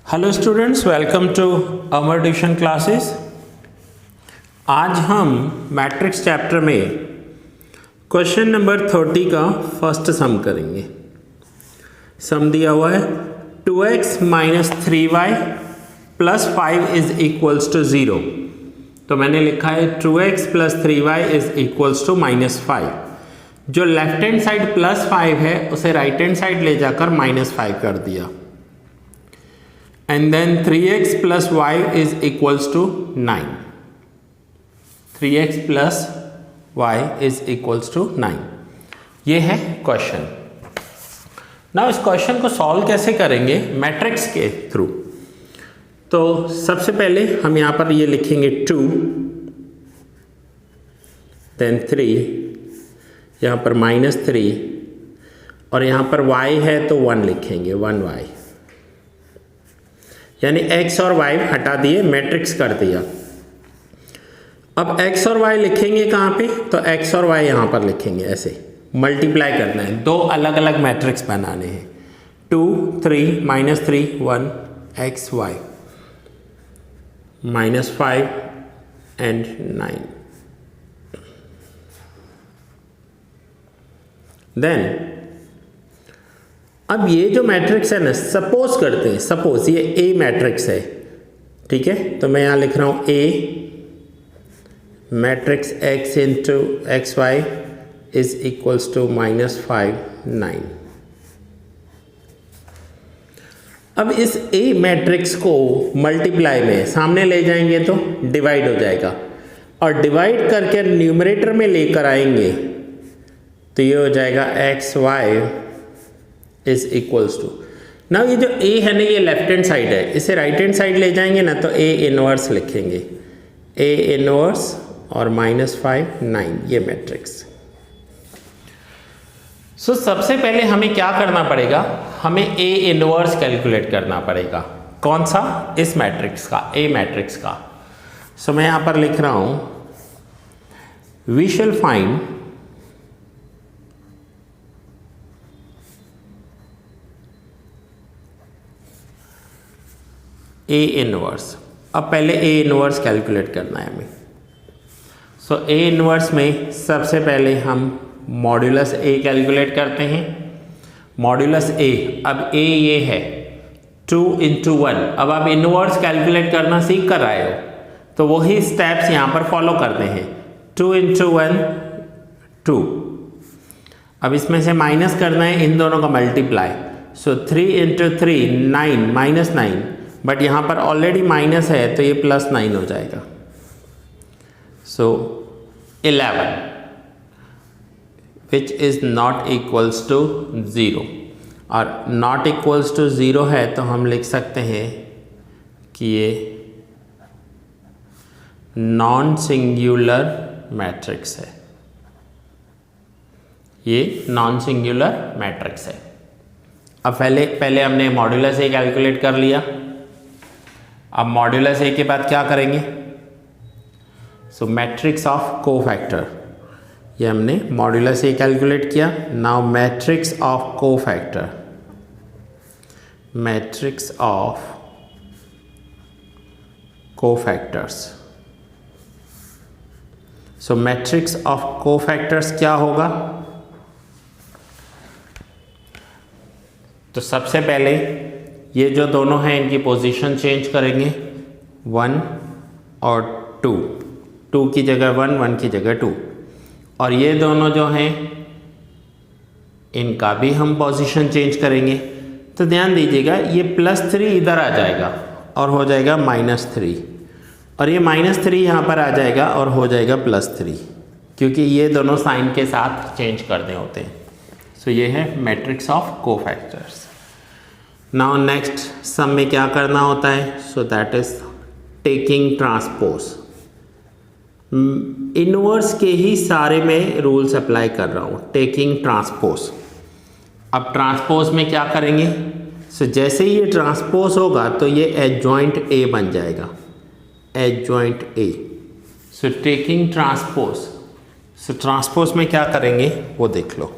Hello students, welcome to Amar tuition classes. आज हम matrix chapter में क्वेश्चन नंबर 30 का फर्स्ट सम करेंगे। सम दिया हुआ है 2x minus 3y plus 5 is equals to 0। तो मैंने लिखा है 2x plus 3y is equals to -5। जो लेफ्ट हैंड साइड +5 है उसे राइट हैंड साइड ले जाकर -5 कर दिया। And then 3x plus y is equals to 9. 3x plus y is equals to 9. ये है क्वेश्चन। नाउ इस क्वेश्चन को सॉल्व कैसे करेंगे? मैट्रिक्स के थ्रू। तो सबसे पहले हम यहाँ पर ये लिखेंगे 2, then 3, यहाँ पर -3 और यहाँ पर y है तो 1 लिखेंगे, 1y, यानी x और y हटा दिए, मैट्रिक्स कर दिया। अब x और y लिखेंगे कहाँ पे? तो x और y यहाँ पर लिखेंगे, ऐसे मल्टीप्लाई करना है, दो अलग अलग मैट्रिक्स बनाने हैं। 2, 3, -3, 1, x, y, -5 एंड 9। देन अब ये जो मैट्रिक्स है ना, सपोज करते हैं, सपोज ये ए मैट्रिक्स है, ठीक है? तो मैं यहाँ लिख रहा हूँ a matrix x into x y is equals to -5, 9। अब इस ए मैट्रिक्स को मल्टीप्लाई में सामने ले जाएंगे तो डिवाइड हो जाएगा, और डिवाइड करके न्यूमरेटर में लेकर आएंगे तो ये हो जाएगा x y is equals to. Now ये जो a है ना, ये लेफ्ट हैंड साइड है, इसे राइट हैंड साइड ले जाएंगे ना तो a इनवर्स लिखेंगे, a इनवर्स और -5, 9, ये मैट्रिक्स। सो सबसे पहले हमें क्या करना पड़ेगा? हमें a इनवर्स कैलकुलेट करना पड़ेगा। कौन सा? इस मैट्रिक्स का, a मैट्रिक्स का। सो मैं यहां पर लिख रहा हूं we shall find A inverse. अब पहले A इनवर्स कैलकुलेट करना है हमें। सो A इनवर्स में सबसे पहले हम मॉड्यूलस A कैलकुलेट करते हैं। मॉड्यूलस A, अब A ये है 2 × 1। अब आप इनवर्स कैलकुलेट करना सीख कर आए हो तो वही स्टेप्स यहाँ पर फॉलो करते हैं। 2 × 1, 2। अब इसमें से माइनस करना है इन दोनों का मल्टीप्लाई। सो 3 × 3, 9, -9, बट यहाँ पर ऑलरेडी माइनस है तो ये +9 हो जाएगा। So 11 which is not equals to 0, और नॉट इक्वल्स टू 0 है तो हम लिख सकते हैं कि ये नॉन सिंगुलर मैट्रिक्स है, ये नॉन सिंगुलर मैट्रिक्स है। अब पहले हमने मॉड्यूलस ए कैलकुलेट कर लिया। अब मॉड्यूलस ए के बाद क्या करेंगे? सो मैट्रिक्स ऑफ कोफैक्टर, ये हमने मॉड्यूलस ए कैलकुलेट किया। Now matrix of cofactor, matrix of cofactors. So matrix of cofactors क्या होगा? तो सबसे पहले ये जो दोनों हैं इनकी पोजीशन चेंज करेंगे, 1 और 2, 2 की जगह 1, 1 की जगह 2। और ये दोनों जो हैं इनका भी हम पोजीशन चेंज करेंगे। तो ध्यान दीजिएगा, ये +3 इधर आ जाएगा और हो जाएगा -3, और ये -3 यहाँ पर आ जाएगा और हो जाएगा +3, क्योंकि ये दोनों साइन के साथ चेंज करने होते हैं। सो ये है matrix of cofactors. Now next sum में क्या करना होता है? So that is taking transpose. Inverse के ही सारे में रूल्स अप्लाई कर रहा हूँ, टेकिंग ट्रांसपोज। अब ट्रांसपोज में क्या करेंगे? सो जैसे ही ये ट्रांसपोज होगा तो ये एडजॉइंट ए बन जाएगा, adjoint A. So taking transpose, so transpose में क्या करेंगे वो देख लो।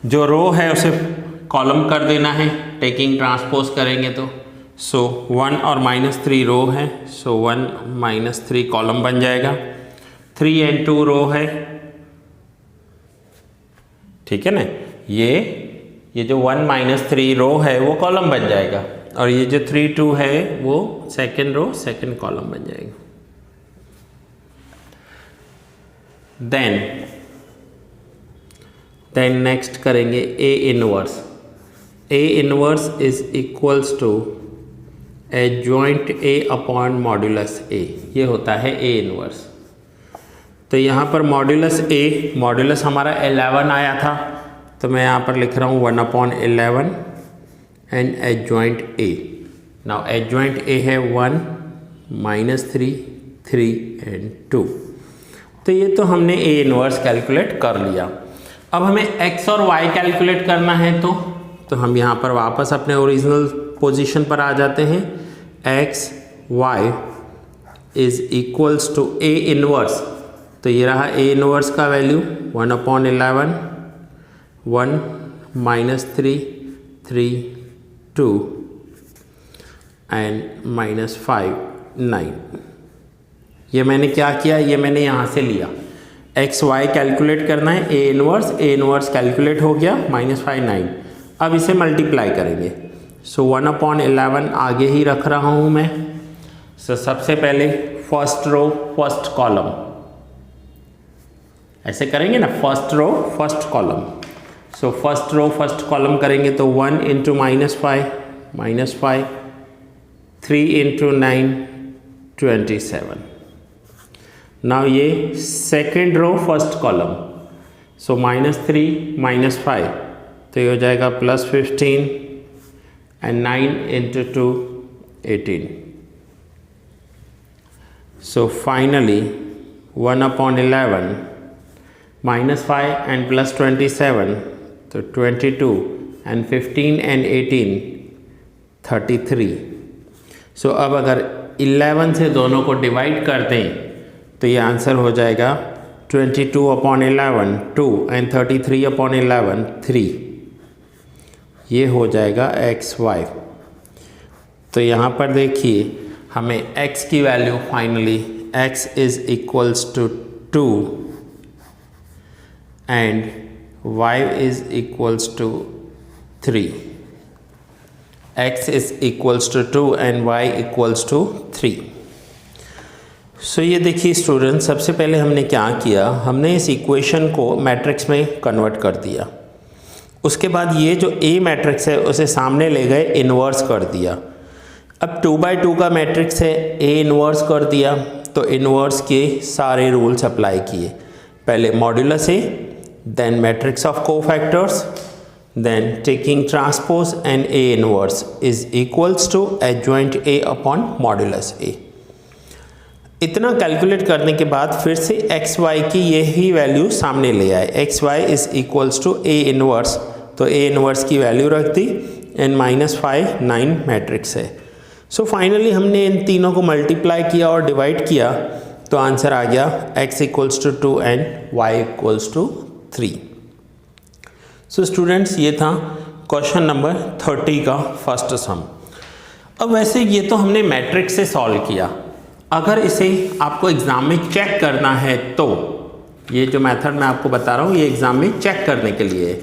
जो रो है उसे कॉलम कर देना है, टेकिंग ट्रांसपोज करेंगे तो। सो 1 और -3 रो है, सो 1 -3 कॉलम बन जाएगा। 3 and 2 रो है, ठीक है ना। ये जो 1 -3 रो है वो कॉलम बन जाएगा, और ये जो 3 2 है वो सेकेंड रो सेकेंड कॉलम बन जाएगा। देन नेक्स्ट करेंगे A inverse. A inverse is equals to adjoint A upon modulus A। ये होता है A इनवर्स। तो यहाँ पर मॉड्यूलस A, मॉड्यूलस हमारा 11 आया था, तो मैं यहाँ पर लिख रहा हूँ 1/11 and adjoint A। Now adjoint A है 1 -3 3 and 2। तो ये तो हमने A इनवर्स कैलकुलेट कर लिया। अब हमें x और y कैलकुलेट करना है, तो हम यहाँ पर वापस अपने ओरिजिनल पोजीशन पर आ जाते हैं। x y is equals to A inverse. तो ये रहा A इनवर्स का वैल्यू 1/11 1 -3 3 2 एंड -5 9। ये मैंने क्या किया, ये मैंने यहाँ से लिया। एक्स वाई कैलकुलेट करना है, ए इनवर्स कैलकुलेट हो गया, -5 9। अब इसे मल्टीप्लाई करेंगे। सो 1/11 आगे ही रख रहा हूँ मैं। सो सबसे पहले फर्स्ट रो फर्स्ट कॉलम, ऐसे करेंगे ना, first row first column. So first row first column करेंगे तो 1 × -5 3 × 9 27। नाउ ये सेकेंड रो फर्स्ट कॉलम। सो -3 -5, तो ये हो जाएगा +15 एंड 9 × 2 18। सो फाइनली 1/11 -5 एंड +27, तो 22 एंड 15 एंड 18 33। सो अब अगर 11 से दोनों को डिवाइड कर दें तो ये आंसर हो जाएगा 22/11 2 एंड 33/11 3। ये हो जाएगा XY। तो यहाँ पर देखिए हमें x की value finally x is equals to 2 and y is equals to 3। x is equals to 2 and y equals to 3। So ये देखिए स्टूडेंट, सबसे पहले हमने क्या किया, हमने इस इक्वेशन को मैट्रिक्स में कन्वर्ट कर दिया। उसके बाद ये जो A मैट्रिक्स है उसे सामने ले गए, इन्वर्स कर दिया। अब 2/2 का मैट्रिक्स है, A इन्वर्स कर दिया, तो इन्वर्स के सारे रूल्स अप्लाई किए। पहले modulus A, then matrix of cofactors, then taking transpose and A inverse is equals to adjoint A upon modulus A। इतना कैलकुलेट करने के बाद फिर से एक्स वाई की यही वैल्यू सामने ले आए। X y is equals to A inverse, तो ए इनवर्स की वैल्यू रख दी एंड -5 9 मैट्रिक्स है। सो फाइनली हमने इन तीनों को मल्टीप्लाई किया और डिवाइड किया, तो आंसर आ गया x equals to 2 and y equals to 3। So students, ये था क्वेश्चन नंबर 30 का फर्स्ट सम। अब वैसे ये तो हमने मैट्रिक्स से सॉल्व किया, अगर इसे आपको एग्ज़ाम में चेक करना है तो ये जो मेथड मैं आपको बता रहा हूँ ये एग्ज़ाम में चेक करने के लिए है।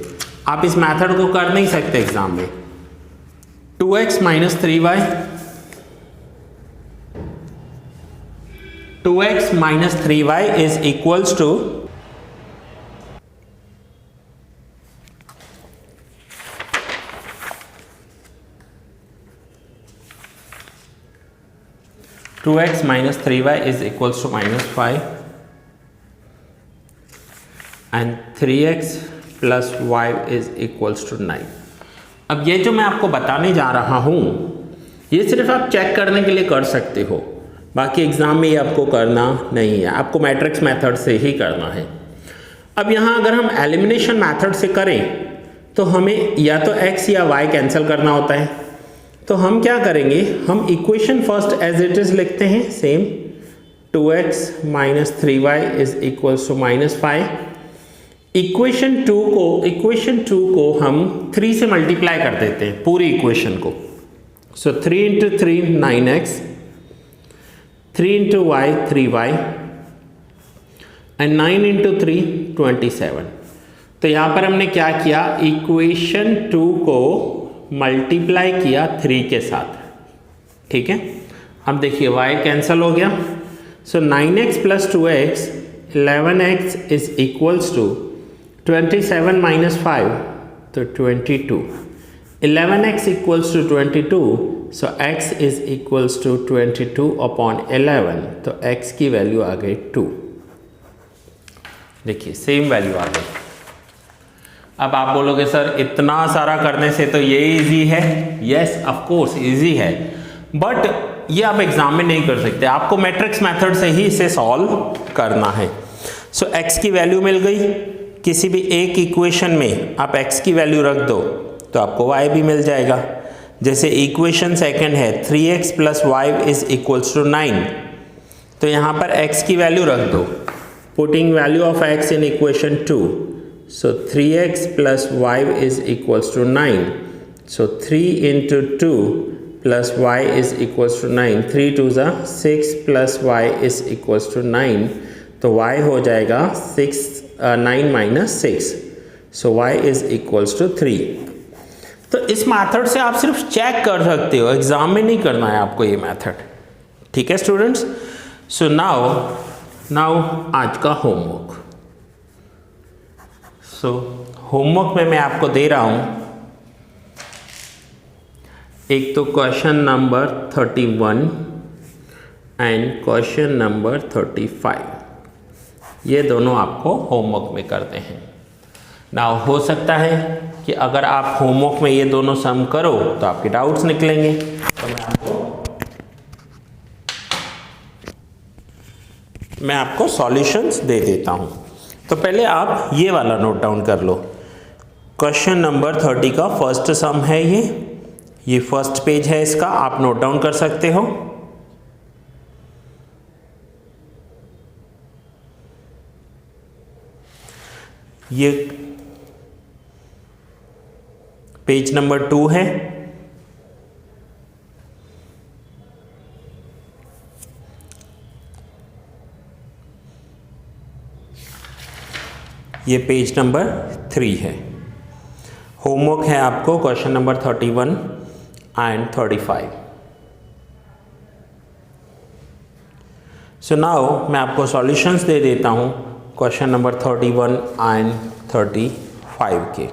आप इस मेथड को कर नहीं सकते एग्ज़ाम में। 2x - 3y 2x - 3y is equals to 2x - 3y is equals to -5 and 3x plus y is equals to 9। अब ये जो मैं आपको बताने जा रहा हूँ ये सिर्फ आप चेक करने के लिए कर सकते हो, बाकी एग्ज़ाम में ये आपको करना नहीं है, आपको मैट्रिक्स मेथड से ही करना है। अब यहाँ अगर हम एलिमिनेशन मेथड से करें तो हमें या तो x या y कैंसिल करना होता है, तो हम क्या करेंगे, हम equation first as it is लिखते हैं same. 2x - 3y is equals to -5 equation two को हम 3 से मल्टीप्लाई कर देते हैं पूरी इक्वेशन को। सो 3 into 3 9x, 3 into y 3y and 9 into 3 27। तो यहाँ पर हमने क्या किया, इक्वेशन 2 को मल्टीप्लाई किया 3 के साथ, ठीक है। अब देखिए y कैंसिल हो गया, so 9x plus 2x 11x is equals to 27 minus 5 तो 22, 11x equals to 22, so x is equals to 22 upon 11, तो x की वैल्यू आ गई 2। देखिए सेम वैल्यू आ गई। अब आप बोलोगे सर इतना सारा करने से तो ये इजी है। यस ऑफ कोर्स इजी है, बट ये आप एग्जाम में नहीं कर सकते, आपको मैट्रिक्स मेथड से ही इसे सॉल्व करना है। सो x की वैल्यू मिल गई, किसी भी एक इक्वेशन में आप x की वैल्यू रख दो तो आपको y भी मिल जाएगा। जैसे इक्वेशन सेकंड है 3x plus y is equals to 9, तो यहाँ पर x की वैल्यू रख दो, putting value of x in equation 2, so 3x plus y is equals to 9, so 3 into 2 plus y is equals to 9, 3 2 ज़ा 6 plus y is equals to 9, तो y हो जाएगा 9 minus 6, so y is equals to 3। तो इस method से आप सिर्फ check कर सकते हो, एग्जाम में नहीं करना है आपको ये मेथड, ठीक है स्टूडेंट्स। सो नाउ आज का होमवर्क। सो होमवर्क में मैं आपको दे रहा हूं एक तो question number 31 and question number 35, ये दोनों आपको होमवर्क में करते हैं। नाउ हो सकता है कि अगर आप होमवर्क में ये दोनों सम करो तो आपके डाउट्स निकलेंगे, तो मैं आपको सॉल्यूशंस दे देता हूं। तो पहले आप ये वाला नोट डाउन कर लो, क्वेश्चन नंबर 30 का फर्स्ट सम है ये फर्स्ट पेज है इसका, आप नोट डाउन कर सकते हो। ये पेज नंबर 2 है, ये पेज नंबर 3 है। होमवर्क है आपको question number 31 and 35। So now मैं आपको सॉल्यूशंस दे देता हूं क्वेश्चन नंबर 31 एंड 35 के।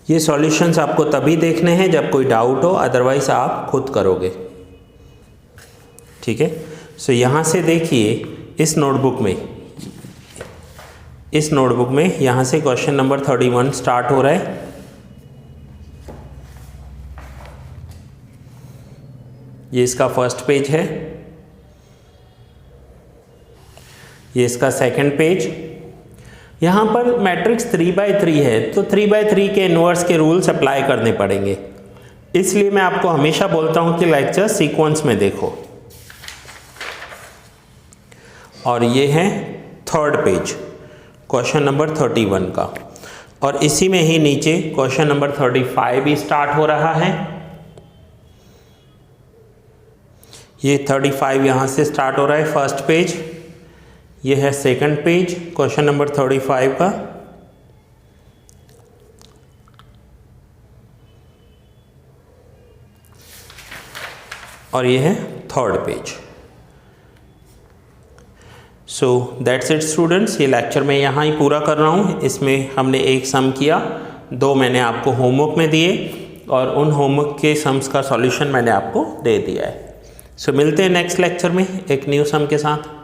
ये सॉल्यूशंस आपको तभी देखने हैं जब कोई डाउट हो, अदरवाइज आप खुद करोगे, ठीक है। सो यहाँ से देखिए इस नोटबुक में यहाँ से क्वेश्चन नंबर 31 स्टार्ट हो रहा है। ये इसका फर्स्ट पेज है, ये इसका सेकंड पेज। यहाँ पर मैट्रिक्स 3/3 है, तो 3/3 के इनवर्स के रूल्स अप्लाई करने पड़ेंगे, इसलिए मैं आपको हमेशा बोलता हूँ कि लेक्चर सीक्वेंस में देखो। और ये है थर्ड पेज क्वेश्चन नंबर 31 का, और इसी में ही नीचे क्वेश्चन नंबर 35 भी स्टार्ट हो रहा है। ये 35 यहाँ से स्टार्ट हो रहा है फर्स्ट पेज, ये है सेकंड पेज क्वेश्चन नंबर 35 का, और ये है third page. So that's it students, ये लेक्चर मैं यहाँ ही पूरा कर रहा हूँ। इसमें हमने एक सम किया, 2 मैंने आपको होमवर्क में दिए, और उन होमवर्क के सम्स का सॉल्यूशन मैंने आपको दे दिया है। सो मिलते हैं नेक्स्ट लेक्चर में एक न्यू सम के साथ।